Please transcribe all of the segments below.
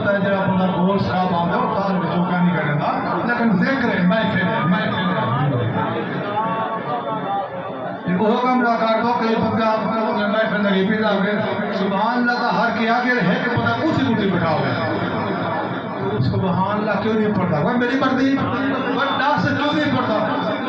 ہوتا ہے جب اپنا گوشت خواب آتا ہے اور کار میں چوکا نہیں کرے گا، لیکن ذکر ہے محفل حکم نہ کر دو کہ بندہ اپنے محفل لگی پیدا ہو گئے سبحان اللہ کا ہر کیا کہ ہے کہ پتہ کچھ روٹی بٹھاؤ گے سبحان اللہ کیوں نہیں پڑھتا وہ میری پڑھتی بڑا سے کیوں نہیں پڑھتا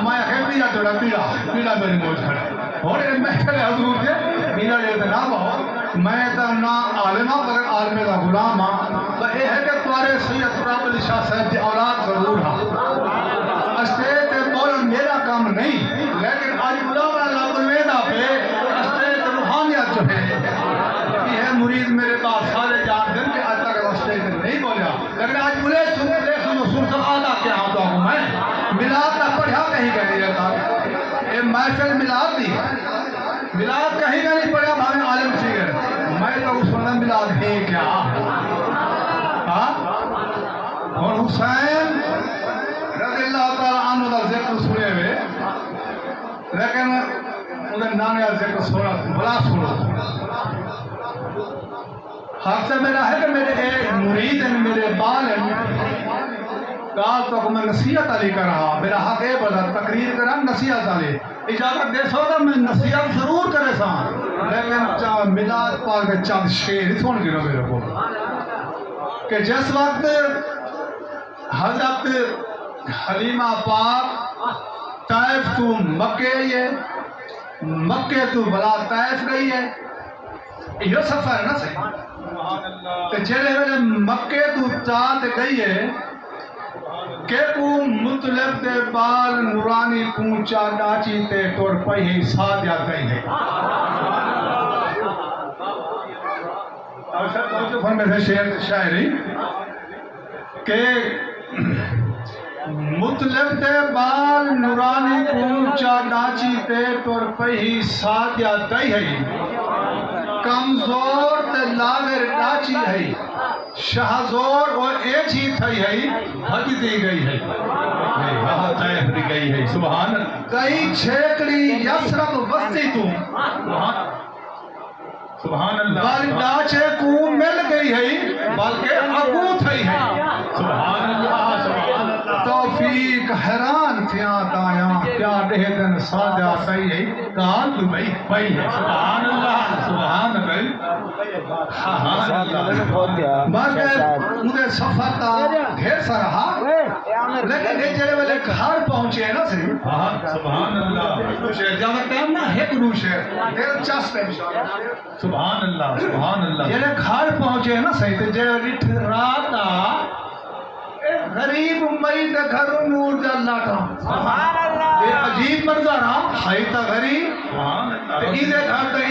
میں ہے پیڑا جوڑا پیڑا میری موج کھڑا اور محفل حضور کے میرا یہ نہ بہت میں تو نہ عالمہ مگر عالم کا غلام ہاں تو یہ ہے کہ تمہارے سید قرآن علی شاہ صاحب کی اولاد ضرور ہاں اسٹیٹ بولن میرا کام نہیں لیکن آج غلام اللہ بلویدہ پہ اسٹیٹ روحانیت جو ہے یہ ہے مرید میرے پاس سارے جان دن کے آج تک اسٹیٹ نہیں بولیا لیکن آج بلے سن سن آدھا کیا ہوتا ہوں میں ملاد کا پڑھا کہیں کہ نہیں رہتا یہ محفل ملاد دی ملاد کہیں کا نہیں پڑھا بھاویں عالم سیگر میں تو اس وقت ملاد ہے کیا اور حسین رضی اللہ تعالیٰ عنہ کا ذکر سنے ہوئے لیکن انہیں نانے کا ذکر سوڑا بلا سوڑا حق سے میرا ہے کہ میرے ایک مرید ہیں میرے بال ہیں کال تو میں نصیحت علی کر رہا میرا حق ہے بلا تقریر کرا نصیحت علی اجازت دے سو گا میں نصیحت ضرور کرے سا لیکن ملاد پاک کے چند شیر سن گرو میرے کو کہ جس وقت حضرت حلیمہ پاک طائف تو مکے یہ مکے تو بلا طائف گئی ہے یہ سفر ہے نا صحیح کہ جلے ویلے مکے تو چاہت گئی ہے کہ کو مطلب دے بال نورانی پونچا ڈاچی تے ٹور پئی ہے ساتھ یا گئی ہے فرمے سے شعر شاعری کہ مطلب دے بال نورانی پونچا ڈاچی تے ٹور پئی ہے ساتھ یا گئی ہے کمزور تے لاغر ڈاچی ہے شہزور اور ایک ہی تھئی ہے حج دی گئی ہے وہاں طائف دی گئی ہے سبحان کئی چھیکڑی یسرب بستی تو سبحان اللہ بل ڈاچے کو مل گئی ہے بلکہ ابو تھئی ہے سبحان اللہ سبحان اللہ توفیق حیران تھیاں دایاں کیا دہ دن سادہ تئی ہے کال دبئی پئی ہے سبحان اللہ سبحان اللہ مجھے سفر کا ڈھیر سا رہا لیکن یہ جڑے والے گھر پہنچے ہیں نا صرف سبحان اللہ جب ٹائم نا ہے قروش ہے دیر چاس پہ سبحان اللہ سبحان اللہ جڑے گھر پہنچے ہیں نا صحیح تے جڑے رٹھ رات غریب مئی دے گھروں نور دا لاٹا سبحان اللہ یہ عجیب منظر ہے تا غریب سبحان اللہ تے ایدے گھر تے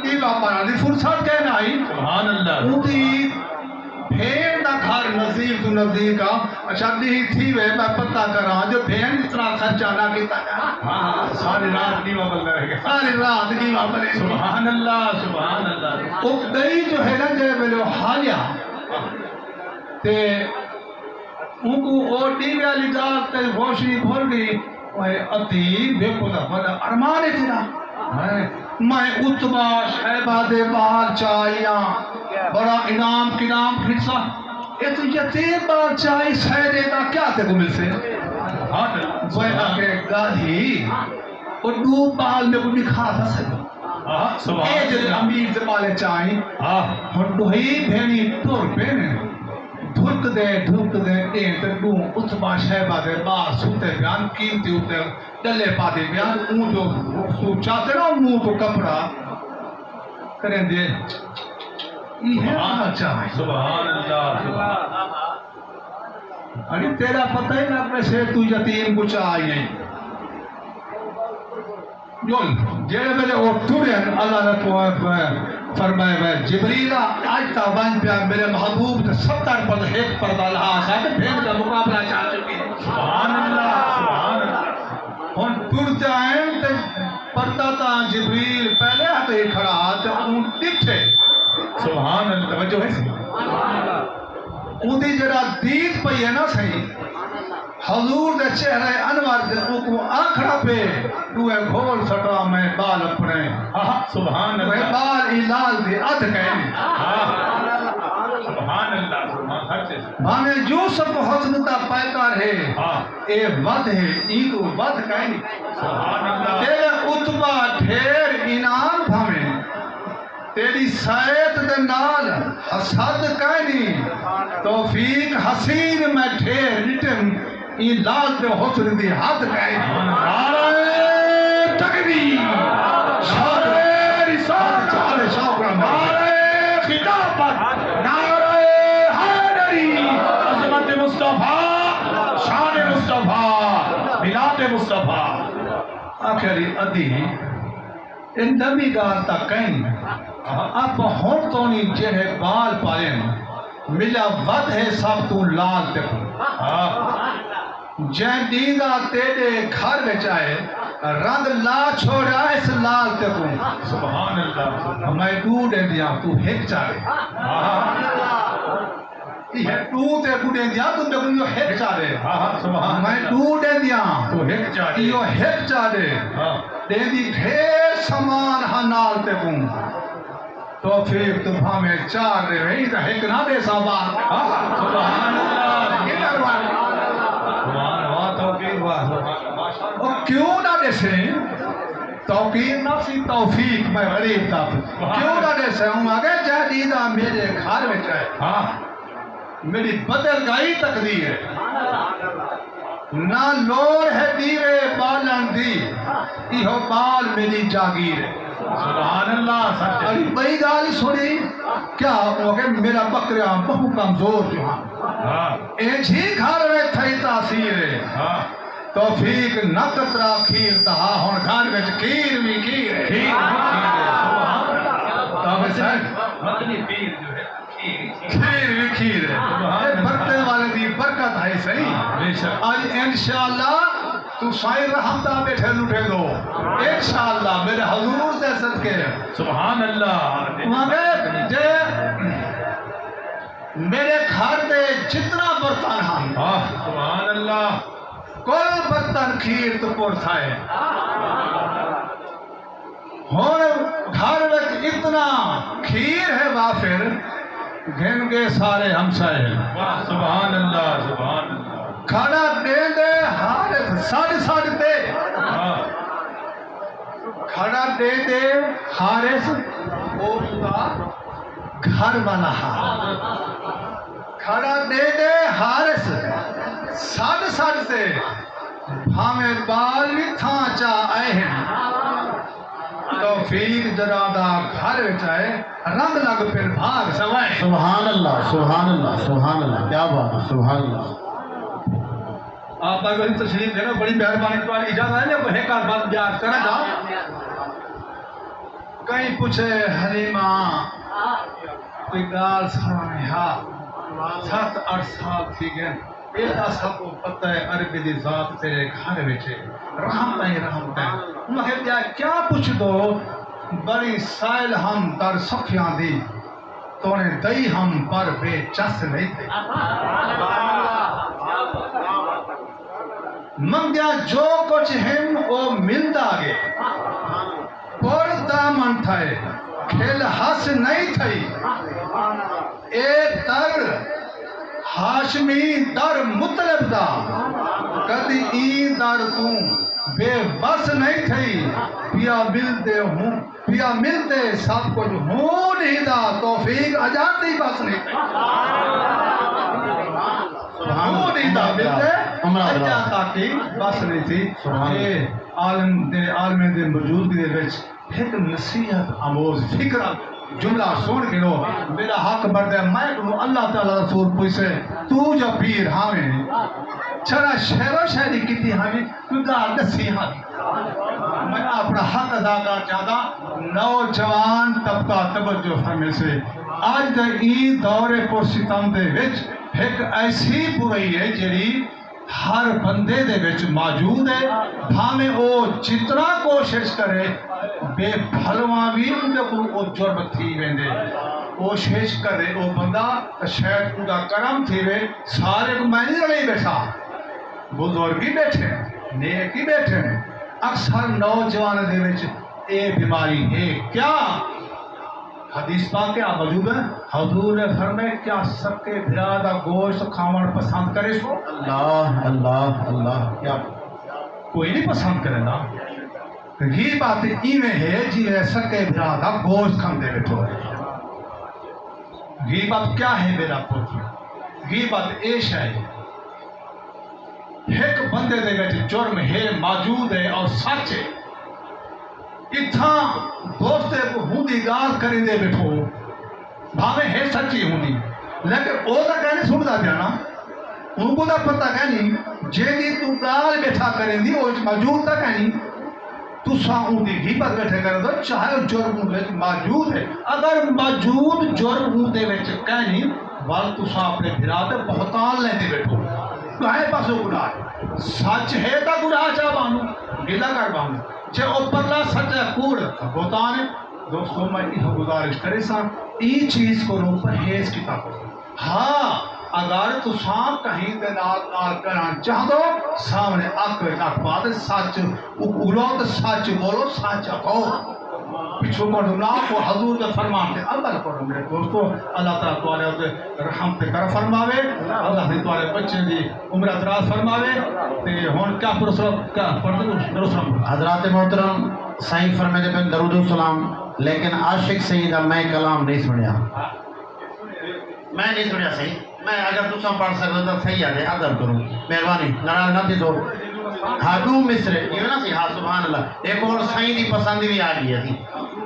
ای باپا دی فرصت کہنا آئی سبحان اللہ اودی بھیڑ دا گھر نزدیک تو نزدیک کا اچھا دی تھی وے میں پتہ کراں جو بھیڑ اتنا خرچہ نہ کیتا ہاں ساری رات کی بابل رہ گئے ساری رات کی بابل سبحان اللہ سبحان اللہ او گئی جو ہے نا جے بلو حالیہ تے ان کو اور ڈیوے والی جات تے روشنی کھول گئی اوے اتی دیکھو دا بڑا ارمان ہے تیرا میں اتبا شہبہ دے بال چاہیاں بڑا انعام کنام کھڑسا یہ تو یتیم بال چاہی سہرے دا کیا تے کو مل سے وہ آگے گاہی اور دو بال میں کو دکھا تھا سے اے جلے امیر سے بالے چاہی اور دوہی بھینی ٹور پہنے دھرک دے این تے دوں اتبا شہبہ دے بال سوتے بیان قیمتی ہوتے ڈلے پاتے بیان اون جو سو چاہتے نا منہ تو کپڑا کریں دے سبحان اللہ ارے تیرا پتہ ہی نہ اپنے سے تو یتیم کچھ آئی نہیں جول جیڑے میرے اوٹھوڑے اللہ نے تو فرمائے میں جبریلہ آج تابان پہ میرے محبوب تے 70 پر ایک پردہ لہا ساتھ بھیڑ کا مقابلہ چاہ چکی سبحان اللہ سبحان اللہ ہن ٹرتے آئیں تے پردہ تا جبریل پہلے ہاتھ کھڑا تے اون ڈٹھے سبحان اللہ توجہ ہے اودی جڑا دید پئی ہے نا صحیح حضور دے چہرے انور دے کو آکھڑا پہ دوے گھول سٹا میں بال اپنے سبحان اللہ بال لال دے ادھ کہیں سبحان اللہ سبحان بھامے یوسف حسن تا پیکار ہے اے ود ہے ای تو ود کہیں تیرے اتبا ڈھیر انعام بھامے تیری سائت دے نال حسد کہیں توفیق حسین میں ڈھیر نٹم ای لال تے حسن دی حد کہیں نعرہ تکبیر نعرہ رسالت نعرہ خلافت نعرہ حیدری عظمت مصطفیٰ شان مصطفیٰ ملاد مصطفیٰ آخری ادھی ان نبی گار تا کہیں اب ہون تو نہیں جہے بال پائیں ملا ود ہے سب تو لال تے جہاں دیدہ تیرے گھر میں چاہے رنگ لا چھوڑا اس لال تے کو سبحان اللہ میں تو دے دیا تو ہک چاہے یہ تو تے کو دے دیا تو تے کو ہک چاہے سبحان میں تو دے دیا تو ہک چاہے یہ ہک چاہے دے دی ڈھیر سامان حنال تے کو توفیق تمہاں میں چار رہے ہیں تو ہک نہ دے سامان سبحان اللہ یہ دربار سبحان اللہ توفیق اور کیوں نہ دیسے توقیر نفسی توفیق میں غریب تھا کیوں نہ دیسے ہوں آگے جہدیدہ میرے گھر میں چاہے میری بدل گئی تقدیر ہے نہ لوڑ ہے دیوے بالن دی یہ بال میری جاگیر ہے سبحان اللہ سچ علی بھائی گالی سنی کیا ہو کہ میرا بکریاں بہو کمزور جو ہاں ایک ہی گھر میں تھئی تاثیر ہے توفیق نہ قطرہ کھیر تہا ہون گھر میں کھیر بھی کھیر ہے کھیر بھی کھیر ہے کھیر بھی کھیر ہے برکتے والے دی برکت ہے صحیح آج انشاءاللہ تو سائر رحمتہ بیٹھے لٹھے دو انشاءاللہ میرے حضور سے صدقے سبحان اللہ مگر میرے گھر دے جتنا برتن ہم سبحان اللہ کل برتن کھیر تو پورتا ہے ہون گھر میں اتنا کھیر ہے وافر گھن گے سارے ہمسائے سبحان اللہ سبحان اللہ کھانا دے دے حارث ساڑھ دے کھانا دے دے حارث اور کا گھر بنا کھانا دے دے حارث ساڑھ سے ہمیں بال بھی تھا چاہ آئے ہیں توفیق جرادہ گھر چاہے رنگ لگ پھر بھاگ سوائے سبحان اللہ سبحان اللہ سبحان اللہ کیا بات ہے سبحان اللہ آپ کا کوئی تشریف دینا بڑی مہربانی تو اجازت ہے کوئی ایک بات بیان کرنا جا کہیں پوچھے حلیمہ کوئی گال سرانے ہاں 7-8 سال تھی گئے ایسا سب کو پتہ ہے عربی دی ذات تیرے گھر بیچے رحمتہ ہی رحمتہ ہے مگر کیا پوچھ دو بڑی سائل ہم در سخیاں دی تو نے دئی ہم پر بے چس نہیں تھے منگیا جو کچھ ہم او ملتا گے پر دامن تھے کھل ہس نہیں تھی ایک در ہاشمی در مطلب دا کدی این در توں بے بس نہیں تھی پیا ملتے ہوں پیا ملتے سب کچھ ہوں نہیں دا توفیق اجاتی بس نہیں تھی ہوں نہیں دا ملتے اجاتا کی بس نہیں تھی یہ عالم دے موجود دے وچ ایک نصیحت آموز فکرہ جملہ سن کے لو میرا حق بردے میں کہوں اللہ تعالیٰ رسول پوچھے تو جو پیر ہمیں چرا شہر و شہری کتی ہمیں تو گار دسی ہمیں میں اپنا حق ادا کرنا چاہتا نوجوان طبقہ توجہ ہمیں سے آج دے این دور پر ستم دے وچ ایک ایسی برائی ہے جڑی ہر بندے دے وچ موجود ہے بھامے او جتنا کوشش کرے بے بھلواں بھی اندے کو جرم تھی ویندے کوشش کرے او بندہ شاید خدا کرم تھی وے سارے کو میں نہیں رلی بیٹھا بزرگی بیٹھے نیکی بیٹھے ہیں، اکثر نوجوان دے وچ اے بیماری ہے کیا حدیث پاک کیا موجود ہے؟ حضور نے فرمایا کیا سب کے بھرا دا گوشت کھاون پسند کرے سو؟ اللہ اللہ اللہ کیا کوئی نہیں پسند کرے نا. یہ بات ایویں ہے جی سکے بھرا دا گوشت کھاندے بیٹھو. یہ بات کیا ہے میرا پتر؟ یہ بات ایش ہے ایک بندے دے وچ جرم ہے موجود ہے اور سچ ہے. اتھاں دوستے کو ہوندی گال کریں دے بیٹھو بھاوے ہے سچی ہوندی لیکن او دا کہنے سندا پیا نا ان کو دا پتہ کہنی جیدی تو گال بیٹھا کریں دی او موجود تا کہنی تو ساؤں دی غیبت بیٹھے کریں دو چاہے جرم وچ موجود ہے. اگر موجود جرم دے وچ کہنی وال تو سا اپنے بھرا تے بہتان لیندے بیٹھو کہے پاسو گناہ ہے. سچ ہے تا گناہ چا بانو گلا کر بانو چھے اوپرلا سچ ہے کوڑ بہتان ہے. دوستوں میں یہ گزارش کرے سا ای چیز کو رو پرہیز کی طاقت. ہاں اگر تو سام کہیں دے نال کران چاہ دو سامنے اک بات سچ اگلو تو سچ بولو سچ کہو پچھو پڑھو نا کو حضور کے فرمان تے عمل کرو. میرے دوستو اللہ تعالیٰ تمہارے تے رحم تے کرم فرماوے. اللہ نے تمہارے بچے دی عمر دراز فرماوے. تے ہن کیا پرسرو کیا پڑھو درست حضرات محترم سائیں فرمائے بن درود و سلام لیکن عاشق سیدہ میں کلام نہیں سنیا. میں نہیں سنیا صحیح. میں اگر تساں پڑھ سکتا تو صحیح ہے ادب کروں مہربانی ناراض نہ تھی تو ہادو مصر یہ نا سی. ہاں سبحان اللہ. ایک اور سائیں دی پسند بھی آ گئی ہے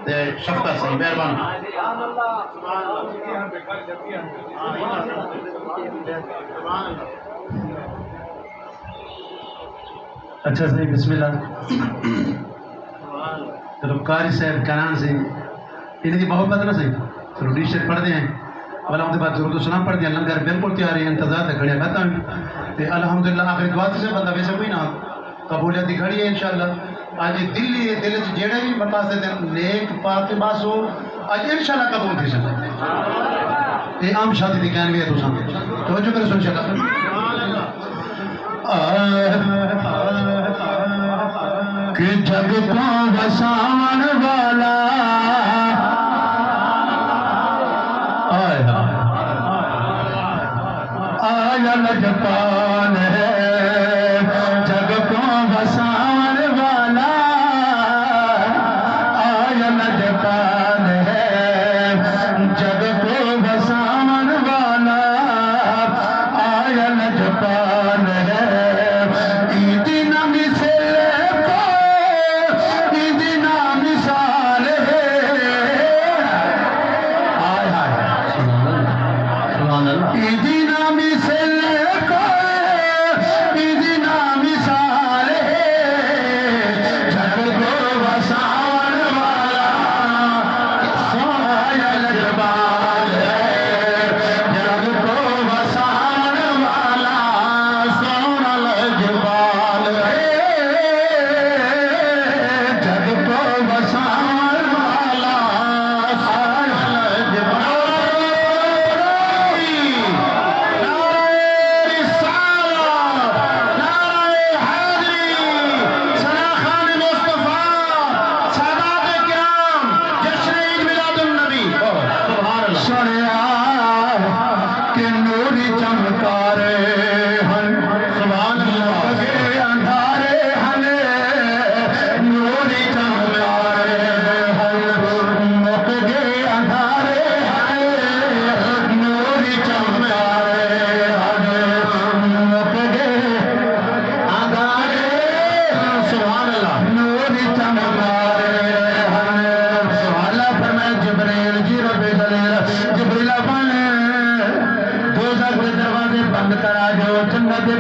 تے شفقت صحیح مہربانی. اچھا صحیح بسم اللہ. چلو قاری صاحب کنان سے انہیں دی بہت بدل صحیح چلو ڈی شیٹ پڑھ دیں والا ہم بعد ضرورت سلام پڑھ دیا. لنگر بالکل تیار ہے انتظار تے کھڑیا کھاتا ہوں الحمدللہ. آخری دعا سے بندہ ویسے کوئی نہ قبولیت دی کھڑی ہے انشاءاللہ. آج دلی دل چ جڑے بھی مقاصد نیک پاک باس ہو اج انشاءاللہ قبول تھی سکے. یہ عام شادی دی کہن بھی ہے تساں توجہ کرو سن انشاءاللہ. کہ جگ کو بسان والا آیا لجپال ہے. جگ کو بسان والا آیا لجپال ہے. جگ کو بسان والا آیا لجپال ہے. عید نام سے کو عید نام مثال ہے. آیا سبحان اللہ. عید نام سے کو عید نام مثال ہے. جگ کو بسان والا آیا لجپال ہے. جگ کو بسان والا سونا لجپال ہے. جگ کو بسان والا سونا لجپال.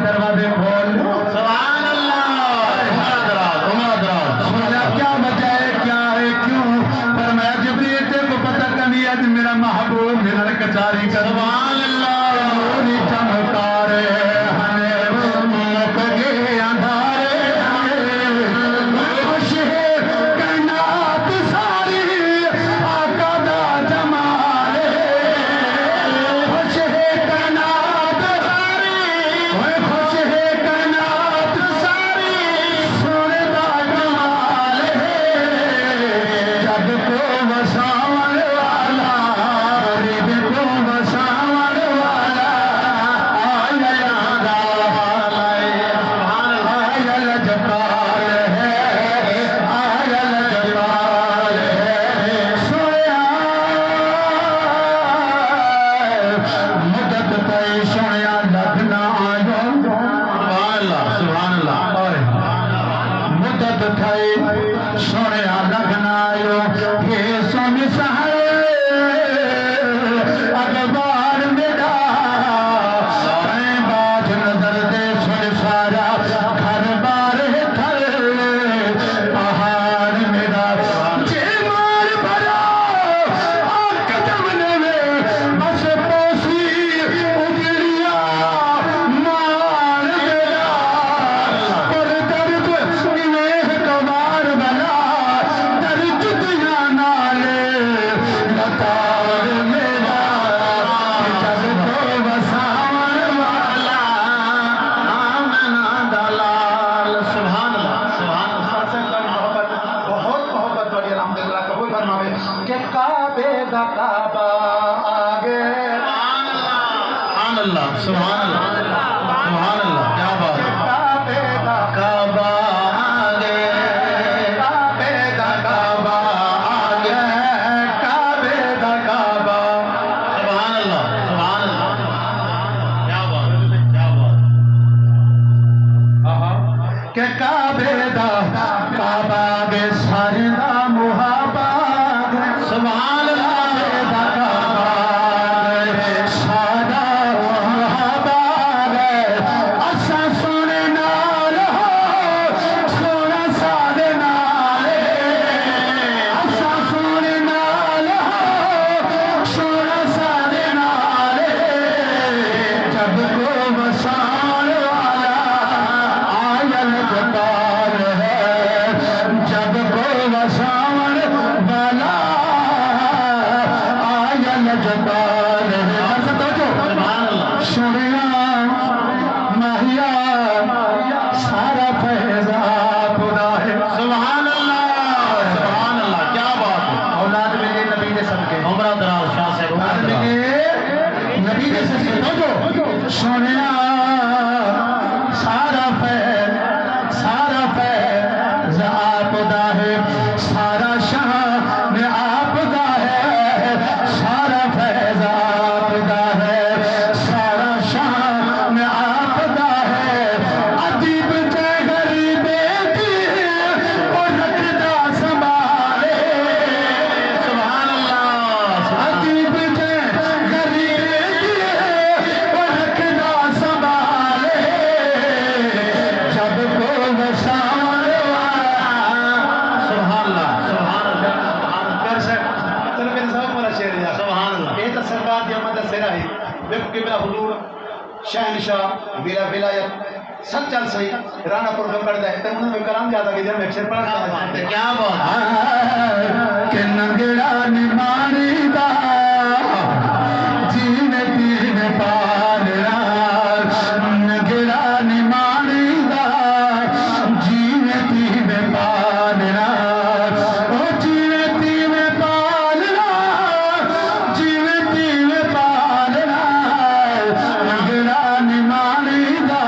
دروازے کھول. سبحان اللہ. کیا وجہ ہے کیا ہے کیوں فرمایا جبریل تے کو پتہ کنی اج میرا محبوب میرا کچاری کر. سبحان اللہ. نوری چمکارے تئی سنیا لگنا آیا سبحان اللہ مدت تھئی سنیا لگنا آیا یہ سن سہرے اخبار میرا کہیں باز نظر دے سن سارا گھر بار تھل پہاڑ میرا جے مار بھرا قدم نے بس پوسی اجڑیا مار میرا پر درد انہیں کمار بنا درد دیا نالے لتار میرا جب تو بساور والا آمنا دلال سبحان اللہ سبحان اللہ بہت محبت والی الحمدللہ قبول فرماوے کہ کعبے دا کعبہ آگے سبحان اللہ سبحان اللہ سبحان اللہ کیا بات ہے کعبے دا کعبہ آگے کعبے دا کعبہ آگے کعبے دا کعبہ سبحان اللہ کیا بات ہے کیا بات کہ کعبے دا کعبہ آگے سارے دا محابہ سبحان اللہ دا کعبہ آگے سارا محابہ آگے اسا سونے نال ہو سونا سادے نال اسا سونے نال ہو سونا سادے نال جب کو وسان والا آیل جبار ہے جب کو وسان والا آیل جبار ہے سنیا مہیا سارا فیضاب خدا ہے سبحان اللہ کیا بات ہے اولاد ملے نبی دے صدقے عمرہ دراز شاہ سے اولاد ملے نبی دے صدقے سنیا سارا فیض آپ دا ہے سارا شان آپ دا ہے سارا فیض آپ دا ہے سارا شان آپ دا ہے ادیب تے غریبے دی اور رکھدا سنبھالے سبحان اللہ ادیب تے غریبے دی اور رکھدا سنبھالے جب کو وسان والا سبحان اللہ کر سک چلو میرے صاحب والا شعر یار سبحان اللہ یہ تو سرکار دی آمد سرا ہے دیکھو کہ میرا حضور شہنشاہ میرا ولایت سب چل صحیح رانا پروگرام کرتا ہے تو انہوں نے کلام زیادہ کہ جب میں اکثر پڑھتا ہوں کیا بات کہ نگڑا نمانی دا جینے تین پالنا نگڑا نمانی دا جینے تین پالنا او جینے تین پالنا جینے تین پالنا نگڑا نمانی دا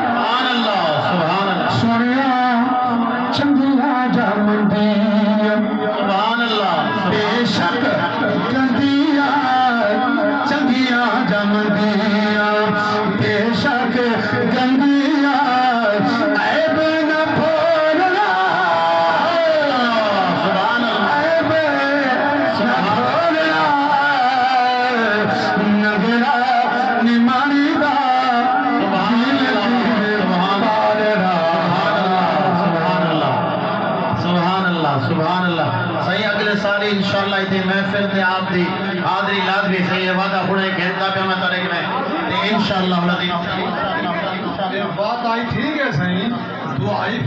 سبحان اللہ سنیا چنگیا جامدی سبحان اللہ بے شک چنگیا چنگیا جامدیا بے شک گندیا عیب نہ بھولنا سبحان اللہ عیب نہ بھولنا نگڑا نمانی دا سبحان سبحان اللہ صحیح اگلے سال انشاءاللہ اتنی محفل تے آپ دی حاضری لازمی صحیح ہے وعدہ پڑھے گھنٹہ پہ میں تارک میں انشاءاللہ بات آئی ٹھیک ہے صحیح دعائی